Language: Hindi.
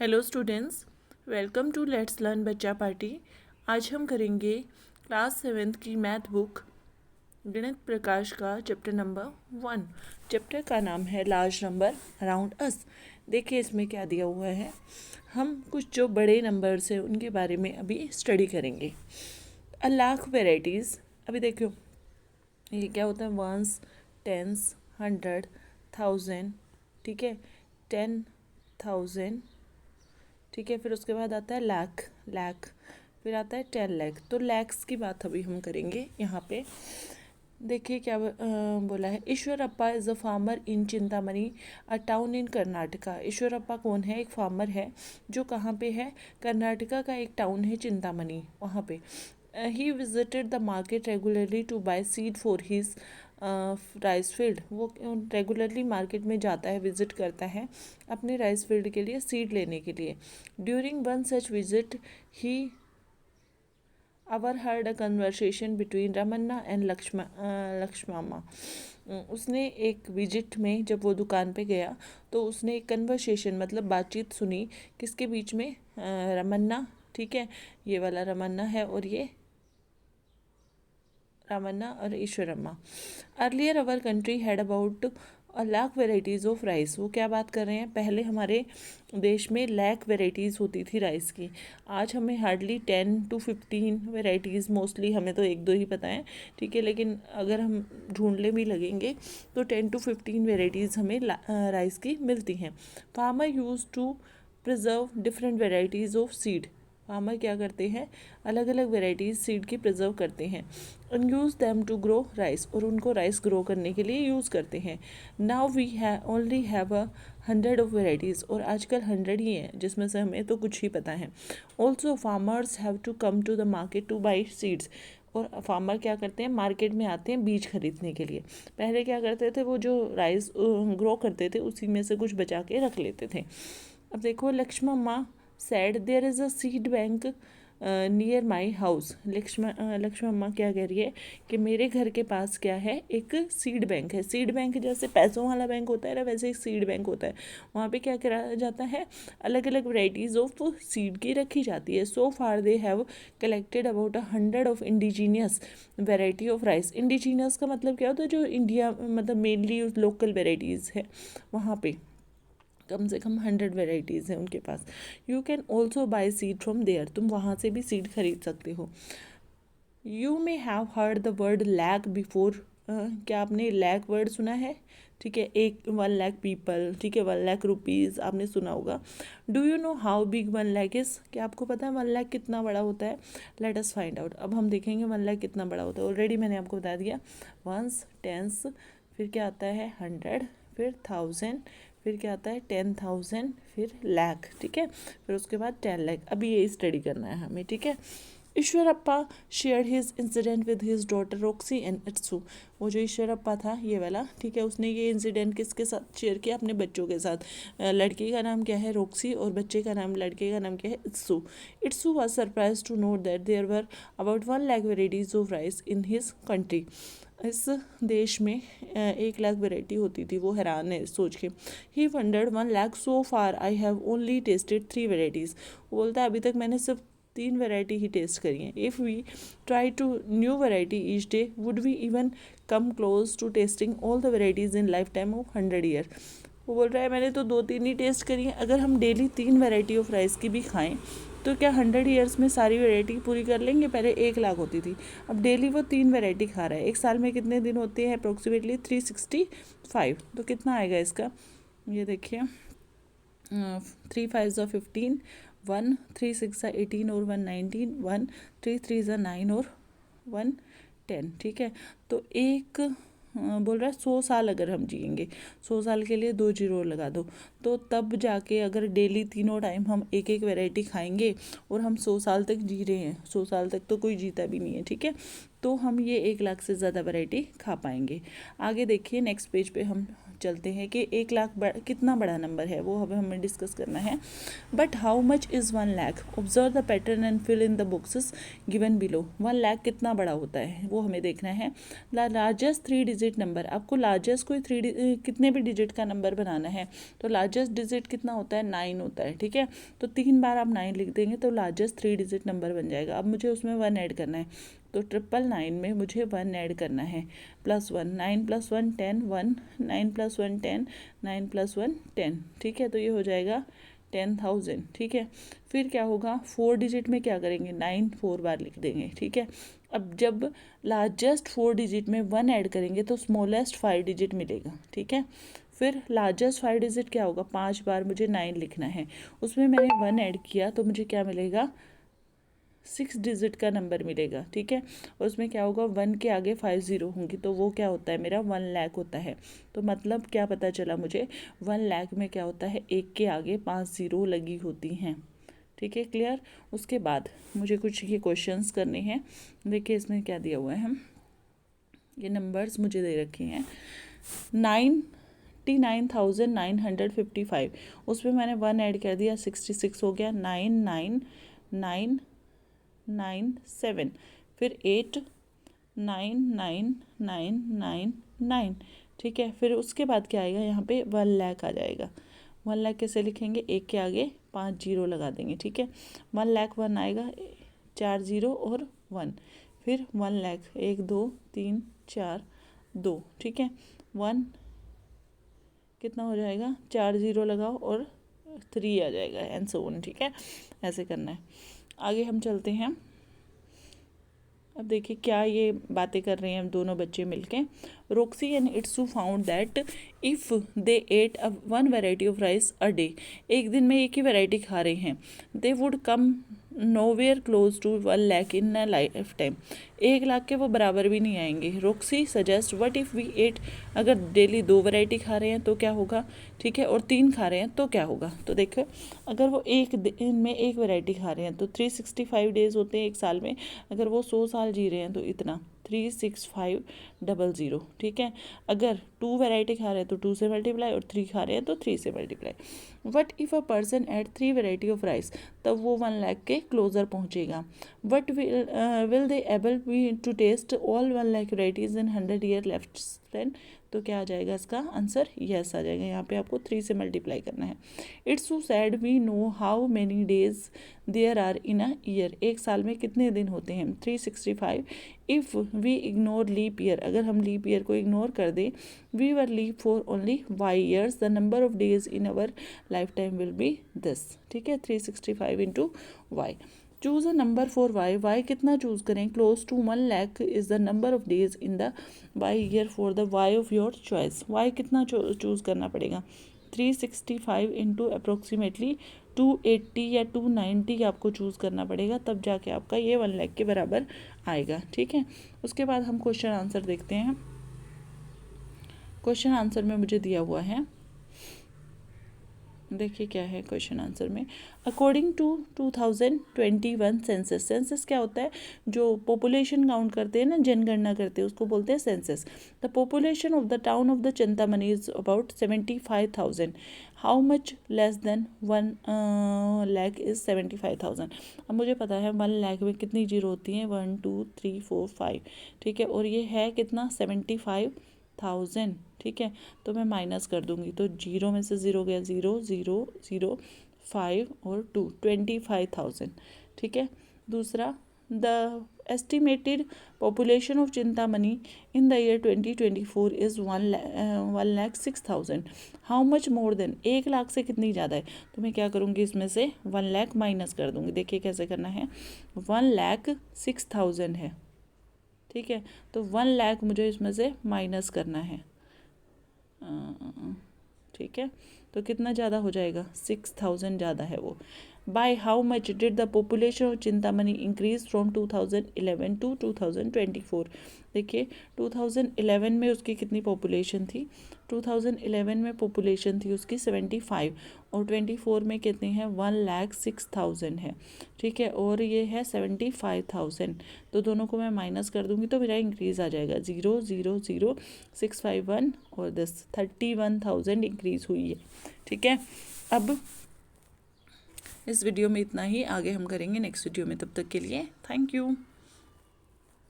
Hello students, welcome to let's learn बच्चा पार्टी। आज हम करेंगे क्लास 7th की मैथ बुक गणित प्रकाश का चैप्टर नंबर 1। चैप्टर का नाम है लार्ज नंबर अराउंड अस। देखिए इसमें क्या दिया हुआ है। हम कुछ जो बड़े नंबर्स हैं उनके बारे में अभी स्टडी करेंगे। अ लाख वेराइटीज़। अभी देखो ये क्या होता है, वंस, टेंस, 100, 1000, ठीक है, 10,000, ठीक है। फिर उसके बाद आता है लाख, लाख, फिर आता है 10 लाख। तो लैक्स की बात अभी हम करेंगे यहाँ पे। देखिए क्या बोला है। Eshwarappa is a farmer in Chintamani, a town in Karnataka. Eshwarappa कौन है? एक फार्मर है जो कहाँ पे है? कर्नाटका का एक टाउन है चिंतामणि, वहाँ पे। He visited the market regularly to buy seed for his rice field. वो रेगुलरली मार्केट में जाता है, विजिट करता है अपने राइस फील्ड के लिए सीड लेने के लिए। During one such visit he heard a conversation between Ramanna and Lakshmamma. उसने एक विजिट में जब वो दुकान पे गया तो उसने एक कन्वर्सेशन मतलब बातचीत सुनी। किसके बीच में? रमन्ना, ठीक है, ये वाला रमन्ना है और ये रामन्ना और Eshwaramma. Earlier our country had about a lakh varieties of rice. वो क्या बात कर रहे हैं? पहले हमारे देश में लाख वेराइटीज़ होती थी राइस की। आज हमें हार्डली 10 to 15 वेराइटीज़, मोस्टली हमें तो एक दो ही पता है, ठीक है, लेकिन अगर हम ढूंढने भी लगेंगे तो 10 to 15 वेराइटीज़ हमें राइस की मिलती हैं। Farmer use to preserve different varieties of seed. Farmer क्या करते हैं? अलग अलग वेराइटीज़ सीड की प्रिजर्व करते हैं। And use them to grow rice, और उनको राइस ग्रो करने के लिए यूज़ करते हैं। Now we only have 100 of varieties, और आजकल 100 ही हैं जिसमें से हमें तो कुछ ही पता है। Also farmers have to come to the market to buy seeds. और फार्मर क्या करते हैं? मार्केट में आते हैं बीज खरीदने के लिए। पहले क्या करते थे? वो जो राइस ग्रो करते थे उसी में से कुछ बचा के रख लेते थे। अब देखो, Lakshmamma said there is a seed bank near my house. Lakshmamma क्या कह रही है कि मेरे घर के पास क्या है? एक सीड बैंक है। सीड बैंक जैसे पैसों वाला बैंक होता है ना, वैसे एक सीड बैंक होता है। वहाँ पे क्या करा जाता है? अलग अलग वेराइटीज़ ऑफ सीड की रखी जाती है। So far they have collected about 100 of indigenous variety of rice. Indigenous का मतलब क्या होता है? जो इंडिया मतलब मेनली लोकल वेराइटीज़ है, वहाँ पे कम से कम 100 वेराइटीज़ हैं उनके पास। You can also buy seed from there. तुम वहाँ से भी सीड खरीद सकते हो। You may have heard the word lakh before. क्या आपने लैक वर्ड सुना है? ठीक है, 1 लाख पीपल, ठीक है, 1 लाख रुपीज़ आपने सुना होगा। Do you know how big 1 lakh is? क्या आपको पता है 1 लाख कितना बड़ा होता है? Let us find out. अब हम देखेंगे 1 लाख कितना बड़ा होता है। ऑलरेडी मैंने आपको बता दिया, वंस, टेंस, फिर क्या आता है 100, फिर 1000, फिर क्या आता है 10,000, फिर लाख, ठीक है, फिर उसके बाद 10 लाख। अभी ये स्टडी करना है हमें, ठीक है। Eshwarappa share his incident with his daughter Roxy and Itsu. वो जो ईश्वरप्पा था ये वाला, ठीक है, उसने ये इंसिडेंट किसके साथ शेयर किया? अपने बच्चों के साथ। लड़की का नाम क्या है? रॉक्सी, और बच्चे का नाम, लड़के का नाम क्या है? Itsu. Itsu was surprise to note that there were about 1 lakh varieties of rice in his country. इस देश में 1 लाख वेराइटी होती थी। वो हैरान है सोच के। He wondered 1 lakh so far I have only tasted 3 varieties. वो बोलता है अभी तक मैंने सिर्फ 3 वेराइटी ही टेस्ट करी हैं। If we try to new variety each day would we even come close to testing all the varieties in life time of 100 year. वो बोल रहा है मैंने तो 2-3 ही टेस्ट करी हैं। अगर हम डेली 3 वेराइटी ऑफ राइस की भी खाएं तो क्या 100 ईयर्स में सारी वेराइटी पूरी कर लेंगे? पहले 1 लाख होती थी, अब डेली वो 3 वेराइटी खा रहा है। एक साल में कितने दिन होते हैं? अप्रोक्सीमेटली 365। तो कितना आएगा इसका? ये देखिए, 3 5 15, 1 3 6 18 और 1 19, 1 3 3 9 और 1 10, ठीक है। तो एक बोल रहा है 100 साल अगर हम जिएंगे, 100 साल के लिए 2 जीरो लगा दो, तो तब जाके अगर डेली तीनों टाइम हम एक एक वेराइटी खाएंगे और हम 100 साल तक जी रहे हैं। 100 साल तक तो कोई जीता भी नहीं है, ठीक है। तो हम ये 1 लाख से ज़्यादा वैरायटी खा पाएंगे। आगे देखिए नेक्स्ट पेज पे हम चलते हैं कि 1 लाख कितना बड़ा नंबर है, वो हमें डिस्कस करना है। But how much is 1 lakh? Observe the pattern and fill in the boxes given below. 1 lakh कितना बड़ा होता है वो हमें देखना है। लार्जेस्ट 3 डिजिट नंबर, आपको लार्जेस्ट कोई कितने भी डिजिट का नंबर बनाना है तो लार्जेस्ट डिजिट कितना होता है, 9 होता है। ठीक है, तो 3 बार आप 9 लिख देंगे तो लार्जेस्ट 3 डिजिट नंबर बन जाएगा। अब मुझे उसमें 1 ऐड करना है, तो 999 में मुझे 1 ऐड करना है, +1, 9 + 1 10, 1, 9 + 1 10, 9 + 1 10। ठीक है, तो ये हो जाएगा 10,000। ठीक है, फिर क्या होगा, 4 डिजिट में क्या करेंगे, 9 4 बार लिख देंगे। ठीक है, अब जब लार्जेस्ट 4 डिजिट में 1 ऐड करेंगे तो स्मॉलेस्ट 5 डिजिट मिलेगा। ठीक है, फिर लार्जेस्ट 5 डिजिट क्या होगा, 5 बार मुझे 9 लिखना है, उसमें मैंने 1 ऐड किया तो मुझे क्या मिलेगा, 6 डिजिट का नंबर मिलेगा। ठीक है, और उसमें क्या होगा, 1 के आगे 5 0 होंगी तो वो क्या होता है, मेरा 1 लाख होता है। तो मतलब क्या पता चला मुझे, 1 लाख में क्या होता है, 1 के आगे 5 0 लगी होती हैं। ठीक है, क्लियर। उसके बाद मुझे कुछ ये क्वेश्चंस करने हैं। देखिए इसमें क्या दिया हुआ है, हम ये नंबर्स मुझे दे रखे हैं। 99,955, उसमें मैंने 1 ऐड कर दिया, 66 हो गया। 99997, फिर 899999। ठीक है, फिर उसके बाद क्या आएगा, यहाँ पे 1 लाख आ जाएगा। 1 लाख कैसे लिखेंगे, 1 के आगे 5 0 लगा देंगे। ठीक है, 1 लाख 1 आएगा, 4 0 और 1, फिर 1 लाख 1 2 3 4 2। ठीक है, 1 कितना हो जाएगा, 4 0 लगाओ और 3 आ जाएगा, एंड सो ऑन। ठीक है, ऐसे करना है। आगे हम चलते हैं। अब देखिए क्या ये बातें कर रहे हैं हम दोनों बच्चे मिलके। Roxy and Itsu found that if they ate one variety of rice a day, एक दिन में एक ही वैरायटी खा रहे हैं, they would come nowhere close to 1 lakh in a lifetime, 1 lakh के वो बराबर भी नहीं आएंगे। Roxy suggest what if we ate, अगर डेली 2 वैरायटी खा रहे हैं तो क्या होगा, ठीक है, और 3 खा रहे हैं तो क्या होगा। तो देखो अगर वो एक दिन में एक वैरायटी खा रहे हैं तो 365 डेज होते हैं एक साल में, अगर वो 100 साल जी रहे हैं तो इतना 36500। ठीक है, अगर 2 वैरायटी खा रहे हैं तो 2 से मल्टीप्लाई, और 3 खा रहे हैं तो 3 से multiply. What if a person ate 3 variety of rice, तब वो 1 लाख के क्लोजर पहुंचेगा। What will they able be to test all 1 lakh varieties in 100 year left span, तो क्या आ जाएगा इसका आंसर, यस आ जाएगा। यहाँ पे आपको 3 से मल्टीप्लाई करना है। It's so sad we know how many days there are in a year, एक साल में कितने दिन होते हैं, 365। If we ignore leap year, अगर हम लीप ईयर को इग्नोर कर दें, we were leap for only Y years, the number of days in our life time will be this. ठीक है, 365 into Y. Choose a number for Y, Y कितना चूज़ करें, close to 1 lakh is the number of days in the Y year for the Y of your choice. Y कितना चूज़ करना पड़ेगा, 365 इंटू अप्रोक्सीमेटली 280 या 290 आपको चूज़ करना पड़ेगा, तब जाके आपका ये 1 लाख के बराबर आएगा। ठीक है, उसके बाद हम क्वेश्चन आंसर देखते हैं। क्वेश्चन आंसर में मुझे दिया हुआ है, देखिए क्या है क्वेश्चन आंसर में। अकॉर्डिंग टू 2021 सेंसस, सेंसस क्या होता है, जो पॉपुलेशन काउंट करते हैं ना, जनगणना करते हैं, उसको बोलते हैं census. The population of the town of the Chintamani is about 75,000, how much less than 1 lakh is 75,000। अब मुझे पता है 1 लाख में कितनी जीरो होती हैं, 1 2 3 4 5। ठीक है, और ये है कितना, 75,000। ठीक है, तो मैं माइनस कर दूंगी, तो 0 में से 0 गया, 0 0 0 5 और 2, 25,000। ठीक है, दूसरा, the estimated population of Chintamani in the year 2024 is 1,06,000, how much more than, 1 lakh से कितनी ज़्यादा है, तो मैं क्या करूँगी, इसमें से 1 लाख माइनस कर दूँगी। देखिए कैसे करना है, 1,06,000 है। ठीक है, तो 1 लाख मुझे इसमें से माइनस करना है। ठीक है, तो कितना ज़्यादा हो जाएगा, 6,000 ज़्यादा है वो। By how much did the population of Chintamani increase from 2011 to 2024। देखिए 2011 में उसकी कितनी पॉपुलेशन थी, 2011 में पॉपुलेशन थी उसकी 75 और 24 में कितनी है 1,06,000 है, ठीक है, और ये है 75,000, तो दोनों को मैं माइनस कर दूंगी तो मेरा इंक्रीज आ जाएगा 0,00651 और 31,000 इंक्रीज हुई है, ठीक है। अब इस वीडियो में इतना ही, आगे हम करेंगे नेक्स्ट वीडियो में, तब तक के लिए थैंक यू।